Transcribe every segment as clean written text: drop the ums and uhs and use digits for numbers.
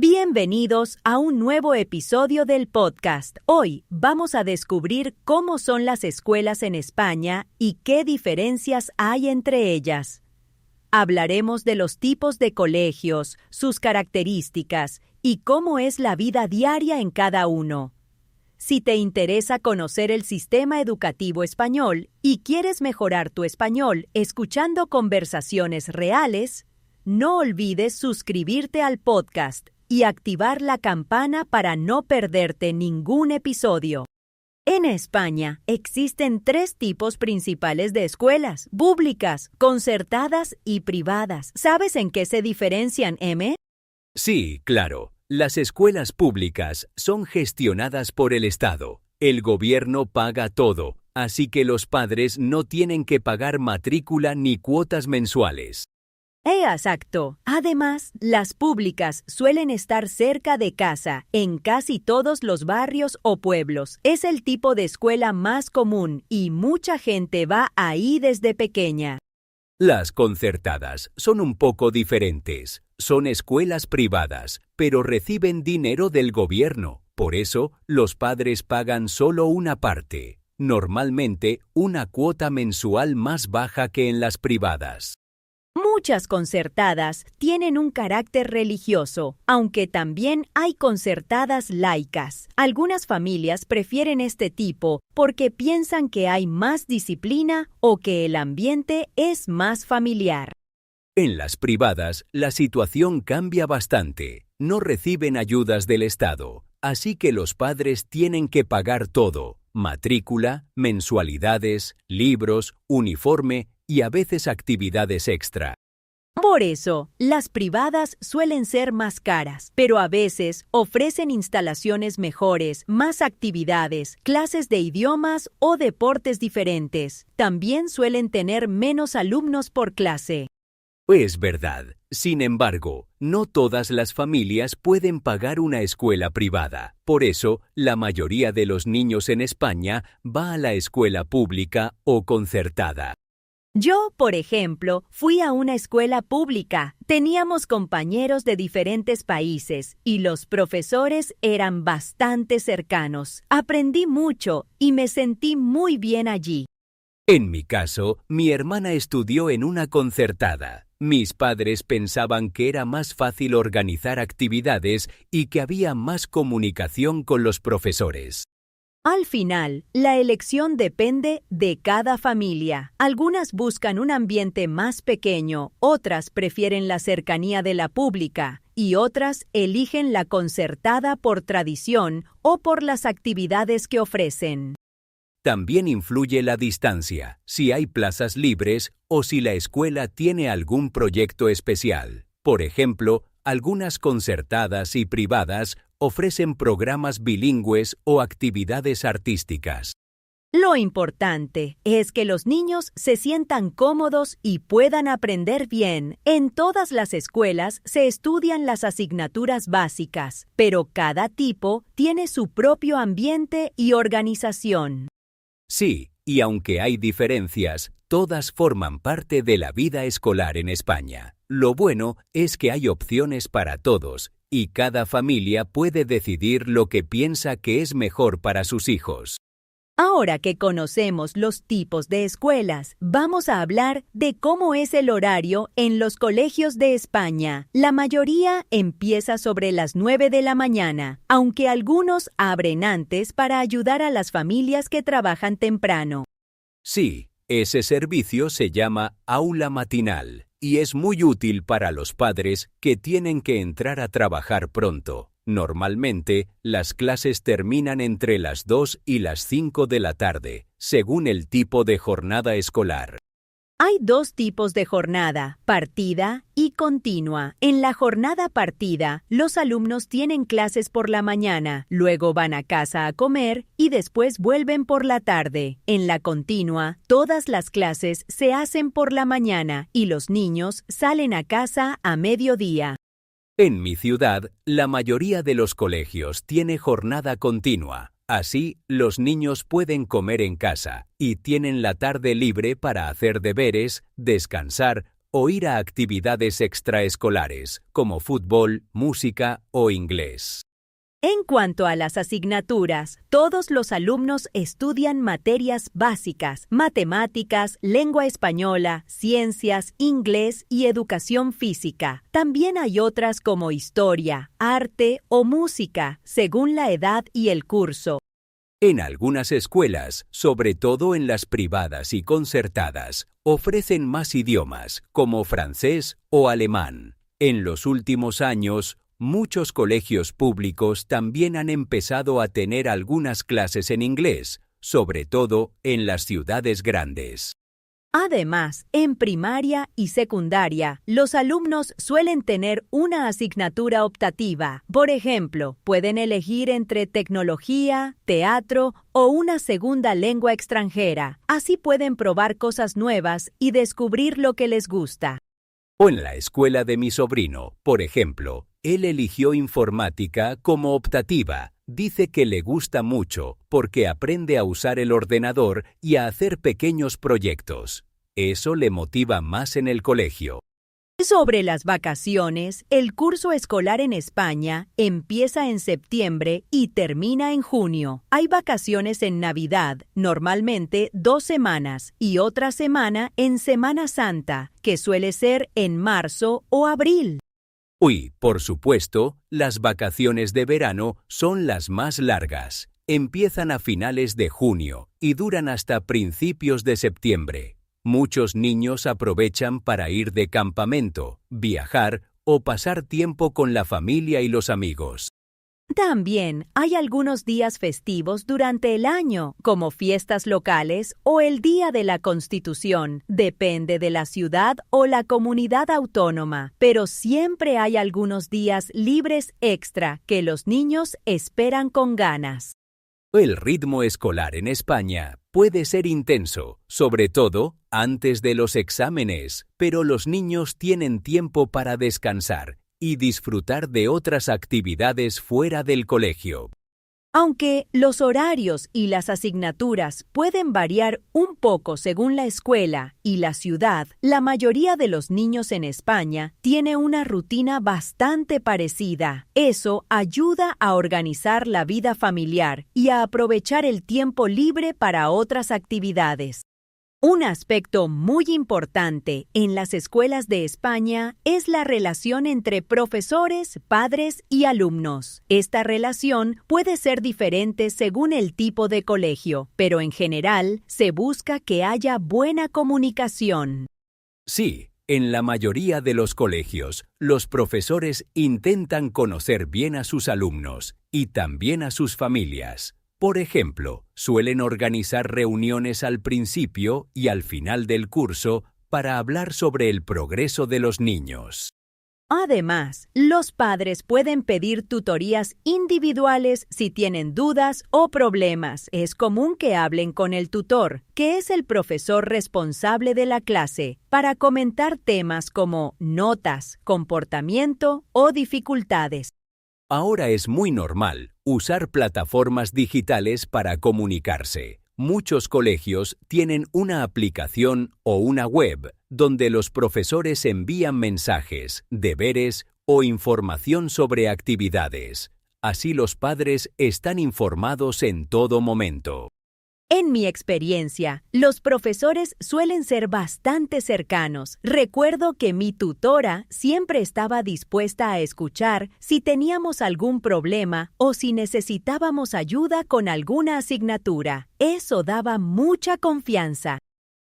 Bienvenidos a un nuevo episodio del podcast. Hoy vamos a descubrir cómo son las escuelas en España y qué diferencias hay entre ellas. Hablaremos de los tipos de colegios, sus características y cómo es la vida diaria en cada uno. Si te interesa conocer el sistema educativo español y quieres mejorar tu español escuchando conversaciones reales, no olvides suscribirte al podcast y activar la campana para no perderte ningún episodio. En España existen 3 tipos principales de escuelas: públicas, concertadas y privadas. ¿Sabes en qué se diferencian, M? Sí, claro. Las escuelas públicas son gestionadas por el Estado. El gobierno paga todo, así que los padres no tienen que pagar matrícula ni cuotas mensuales. Exacto. Además, las públicas suelen estar cerca de casa, en casi todos los barrios o pueblos. Es el tipo de escuela más común y mucha gente va ahí desde pequeña. Las concertadas son un poco diferentes. Son escuelas privadas, pero reciben dinero del gobierno. Por eso, los padres pagan solo una parte, normalmente una cuota mensual más baja que en las privadas. Muchas concertadas tienen un carácter religioso, aunque también hay concertadas laicas. Algunas familias prefieren este tipo porque piensan que hay más disciplina o que el ambiente es más familiar. En las privadas, la situación cambia bastante. No reciben ayudas del Estado, así que los padres tienen que pagar todo: matrícula, mensualidades, libros, uniforme y a veces actividades extra. Por eso, las privadas suelen ser más caras, pero a veces ofrecen instalaciones mejores, más actividades, clases de idiomas o deportes diferentes. También suelen tener menos alumnos por clase. Es verdad. Sin embargo, no todas las familias pueden pagar una escuela privada. Por eso, la mayoría de los niños en España va a la escuela pública o concertada. Yo, por ejemplo, fui a una escuela pública. Teníamos compañeros de diferentes países y los profesores eran bastante cercanos. Aprendí mucho y me sentí muy bien allí. En mi caso, mi hermana estudió en una concertada. Mis padres pensaban que era más fácil organizar actividades y que había más comunicación con los profesores. Al final, la elección depende de cada familia. Algunas buscan un ambiente más pequeño, otras prefieren la cercanía de la pública y otras eligen la concertada por tradición o por las actividades que ofrecen. También influye la distancia, si hay plazas libres o si la escuela tiene algún proyecto especial. Por ejemplo, algunas concertadas y privadas ofrecen programas bilingües o actividades artísticas. Lo importante es que los niños se sientan cómodos y puedan aprender bien. En todas las escuelas se estudian las asignaturas básicas, pero cada tipo tiene su propio ambiente y organización. Sí, y aunque hay diferencias, todas forman parte de la vida escolar en España. Lo bueno es que hay opciones para todos y cada familia puede decidir lo que piensa que es mejor para sus hijos. Ahora que conocemos los tipos de escuelas, vamos a hablar de cómo es el horario en los colegios de España. La mayoría empieza sobre las 9 de la mañana, aunque algunos abren antes para ayudar a las familias que trabajan temprano. Sí, ese servicio se llama aula matinal y es muy útil para los padres que tienen que entrar a trabajar pronto. Normalmente, las clases terminan entre las 2 y las 5 de la tarde, según el tipo de jornada escolar. Hay 2 tipos de jornada: partida y continua. En la jornada partida, los alumnos tienen clases por la mañana, luego van a casa a comer y después vuelven por la tarde. En la continua, todas las clases se hacen por la mañana y los niños salen a casa a mediodía. En mi ciudad, la mayoría de los colegios tiene jornada continua. Así, los niños pueden comer en casa y tienen la tarde libre para hacer deberes, descansar o ir a actividades extraescolares, como fútbol, música o inglés. En cuanto a las asignaturas, todos los alumnos estudian materias básicas, matemáticas, lengua española, ciencias, inglés y educación física. También hay otras como historia, arte o música, según la edad y el curso. En algunas escuelas, sobre todo en las privadas y concertadas, ofrecen más idiomas, como francés o alemán. En los últimos años, muchos colegios públicos también han empezado a tener algunas clases en inglés, sobre todo en las ciudades grandes. Además, en primaria y secundaria, los alumnos suelen tener una asignatura optativa. Por ejemplo, pueden elegir entre tecnología, teatro o una segunda lengua extranjera. Así pueden probar cosas nuevas y descubrir lo que les gusta. O en la escuela de mi sobrino, por ejemplo, él eligió informática como optativa. Dice que le gusta mucho porque aprende a usar el ordenador y a hacer pequeños proyectos. Eso le motiva más en el colegio. Sobre las vacaciones, el curso escolar en España empieza en septiembre y termina en junio. Hay vacaciones en Navidad, normalmente 2 semanas, y otra semana en Semana Santa, que suele ser en marzo o abril. Por supuesto, las vacaciones de verano son las más largas. Empiezan a finales de junio y duran hasta principios de septiembre. Muchos niños aprovechan para ir de campamento, viajar o pasar tiempo con la familia y los amigos. También hay algunos días festivos durante el año, como fiestas locales o el Día de la Constitución. Depende de la ciudad o la comunidad autónoma, pero siempre hay algunos días libres extra que los niños esperan con ganas. El ritmo escolar en España puede ser intenso, sobre todo antes de los exámenes, pero los niños tienen tiempo para descansar y disfrutar de otras actividades fuera del colegio. Aunque los horarios y las asignaturas pueden variar un poco según la escuela y la ciudad, la mayoría de los niños en España tiene una rutina bastante parecida. Eso ayuda a organizar la vida familiar y a aprovechar el tiempo libre para otras actividades. Un aspecto muy importante en las escuelas de España es la relación entre profesores, padres y alumnos. Esta relación puede ser diferente según el tipo de colegio, pero en general se busca que haya buena comunicación. Sí, en la mayoría de los colegios, los profesores intentan conocer bien a sus alumnos y también a sus familias. Por ejemplo, suelen organizar reuniones al principio y al final del curso para hablar sobre el progreso de los niños. Además, los padres pueden pedir tutorías individuales si tienen dudas o problemas. Es común que hablen con el tutor, que es el profesor responsable de la clase, para comentar temas como notas, comportamiento o dificultades. Ahora es muy normal usar plataformas digitales para comunicarse. Muchos colegios tienen una aplicación o una web donde los profesores envían mensajes, deberes o información sobre actividades. Así los padres están informados en todo momento. En mi experiencia, los profesores suelen ser bastante cercanos. Recuerdo que mi tutora siempre estaba dispuesta a escuchar si teníamos algún problema o si necesitábamos ayuda con alguna asignatura. Eso daba mucha confianza.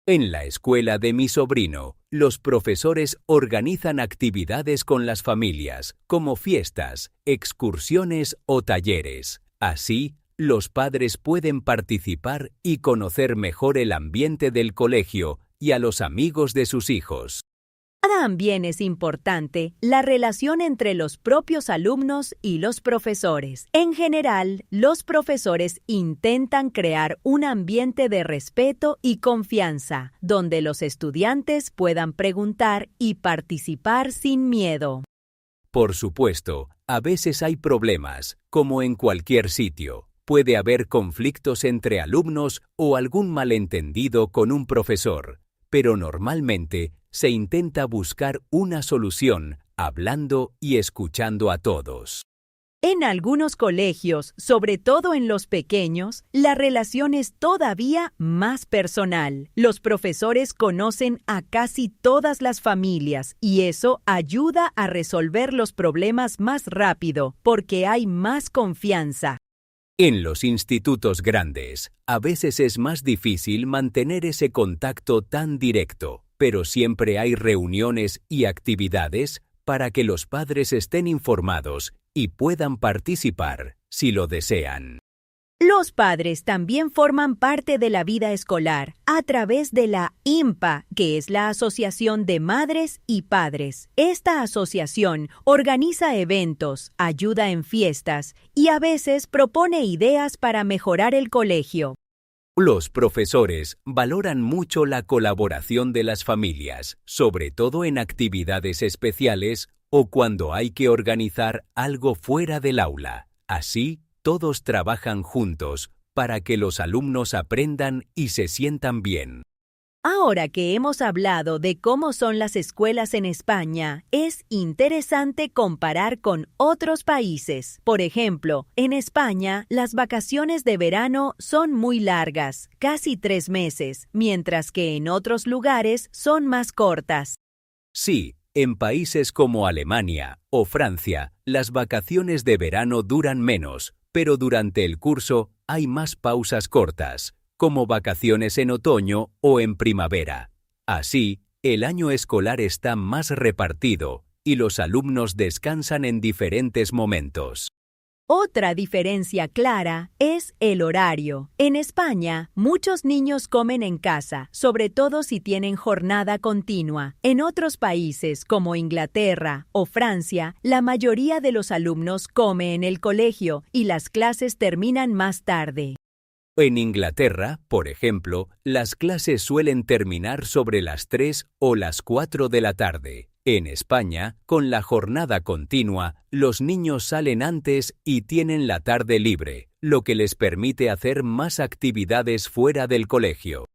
En la escuela de mi sobrino, los profesores organizan actividades con las familias, como fiestas, excursiones o talleres. Así, los padres pueden participar y conocer mejor el ambiente del colegio y a los amigos de sus hijos. También es importante la relación entre los propios alumnos y los profesores. En general, los profesores intentan crear un ambiente de respeto y confianza, donde los estudiantes puedan preguntar y participar sin miedo. Por supuesto, a veces hay problemas, como en cualquier sitio. Puede haber conflictos entre alumnos o algún malentendido con un profesor, pero normalmente se intenta buscar una solución hablando y escuchando a todos. En algunos colegios, sobre todo en los pequeños, la relación es todavía más personal. Los profesores conocen a casi todas las familias y eso ayuda a resolver los problemas más rápido porque hay más confianza. En los institutos grandes, a veces es más difícil mantener ese contacto tan directo, pero siempre hay reuniones y actividades para que los padres estén informados y puedan participar si lo desean. Los padres también forman parte de la vida escolar a través de la IMPA, que es la Asociación de Madres y Padres. Esta asociación organiza eventos, ayuda en fiestas y a veces propone ideas para mejorar el colegio. Los profesores valoran mucho la colaboración de las familias, sobre todo en actividades especiales o cuando hay que organizar algo fuera del aula. Así, todos trabajan juntos para que los alumnos aprendan y se sientan bien. Ahora que hemos hablado de cómo son las escuelas en España, es interesante comparar con otros países. Por ejemplo, en España, las vacaciones de verano son muy largas, casi 3 meses, mientras que en otros lugares son más cortas. Sí, en países como Alemania o Francia, las vacaciones de verano duran menos, pero durante el curso hay más pausas cortas, como vacaciones en otoño o en primavera. Así, el año escolar está más repartido y los alumnos descansan en diferentes momentos. Otra diferencia clara es el horario. En España, muchos niños comen en casa, sobre todo si tienen jornada continua. En otros países, como Inglaterra o Francia, la mayoría de los alumnos come en el colegio y las clases terminan más tarde. En Inglaterra, por ejemplo, las clases suelen terminar sobre las 3 o las 4 de la tarde. En España, con la jornada continua, los niños salen antes y tienen la tarde libre, lo que les permite hacer más actividades fuera del colegio.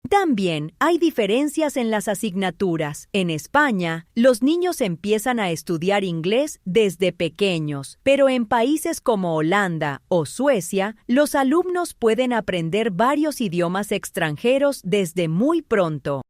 También hay diferencias en las asignaturas. En España, los niños empiezan a estudiar inglés desde pequeños, pero en países como Holanda o Suecia, los alumnos pueden aprender varios idiomas extranjeros desde muy pronto.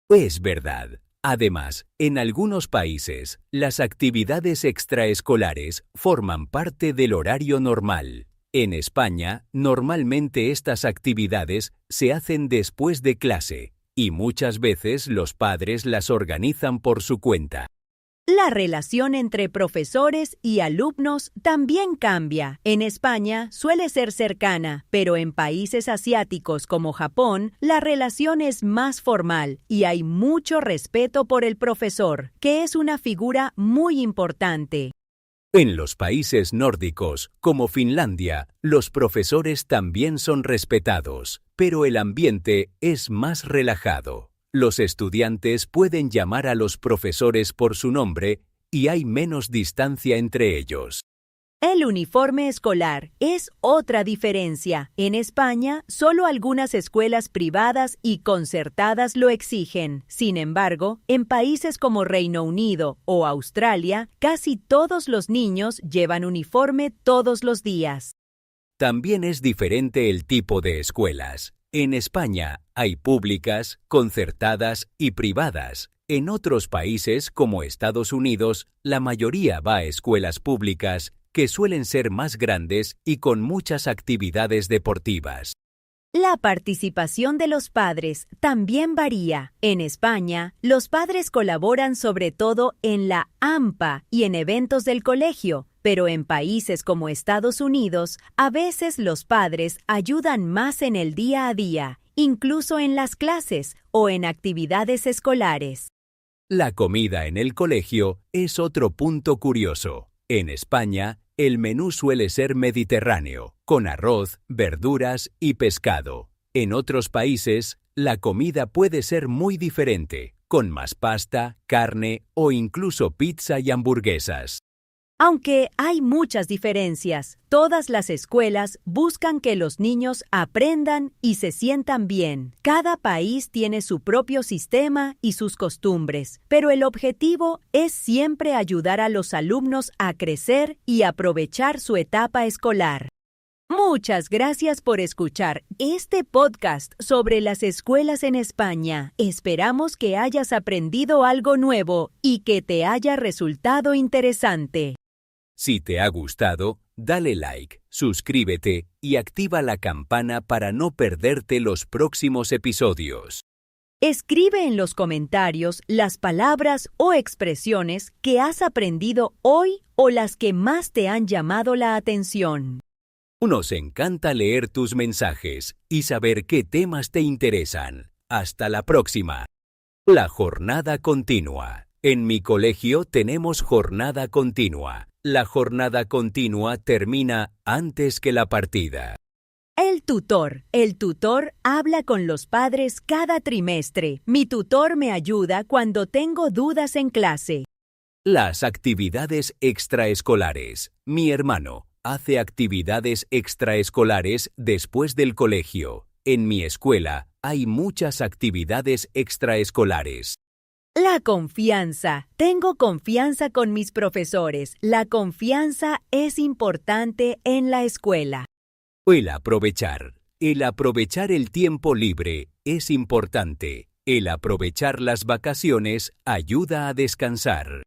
Es verdad. Además, en algunos países, las actividades extraescolares forman parte del horario normal. En España, normalmente estas actividades se hacen después de clase y muchas veces los padres las organizan por su cuenta. La relación entre profesores y alumnos también cambia. En España suele ser cercana, pero en países asiáticos como Japón, la relación es más formal y hay mucho respeto por el profesor, que es una figura muy importante. En los países nórdicos, como Finlandia, los profesores también son respetados, pero el ambiente es más relajado. Los estudiantes pueden llamar a los profesores por su nombre y hay menos distancia entre ellos. El uniforme escolar es otra diferencia. En España, solo algunas escuelas privadas y concertadas lo exigen. Sin embargo, en países como Reino Unido o Australia, casi todos los niños llevan uniforme todos los días. También es diferente el tipo de escuelas. En España hay públicas, concertadas y privadas. En otros países, como Estados Unidos, la mayoría va a escuelas públicas que suelen ser más grandes y con muchas actividades deportivas. La participación de los padres también varía. En España, los padres colaboran sobre todo en la AMPA y en eventos del colegio, pero en países como Estados Unidos, a veces los padres ayudan más en el día a día, incluso en las clases o en actividades escolares. La comida en el colegio es otro punto curioso. En España, el menú suele ser mediterráneo, con arroz, verduras y pescado. En otros países, la comida puede ser muy diferente, con más pasta, carne o incluso pizza y hamburguesas. Aunque hay muchas diferencias, todas las escuelas buscan que los niños aprendan y se sientan bien. Cada país tiene su propio sistema y sus costumbres, pero el objetivo es siempre ayudar a los alumnos a crecer y aprovechar su etapa escolar. Muchas gracias por escuchar este podcast sobre las escuelas en España. Esperamos que hayas aprendido algo nuevo y que te haya resultado interesante. Si te ha gustado, dale like, suscríbete y activa la campana para no perderte los próximos episodios. Escribe en los comentarios las palabras o expresiones que has aprendido hoy o las que más te han llamado la atención. Nos encanta leer tus mensajes y saber qué temas te interesan. Hasta la próxima. La jornada continua. En mi colegio tenemos jornada continua. La jornada continua termina antes que la partida. El tutor. El tutor habla con los padres cada trimestre. Mi tutor me ayuda cuando tengo dudas en clase. Las actividades extraescolares. Mi hermano hace actividades extraescolares después del colegio. En mi escuela hay muchas actividades extraescolares. La confianza. Tengo confianza con mis profesores. La confianza es importante en la escuela. El aprovechar. El aprovechar el tiempo libre es importante. El aprovechar las vacaciones ayuda a descansar.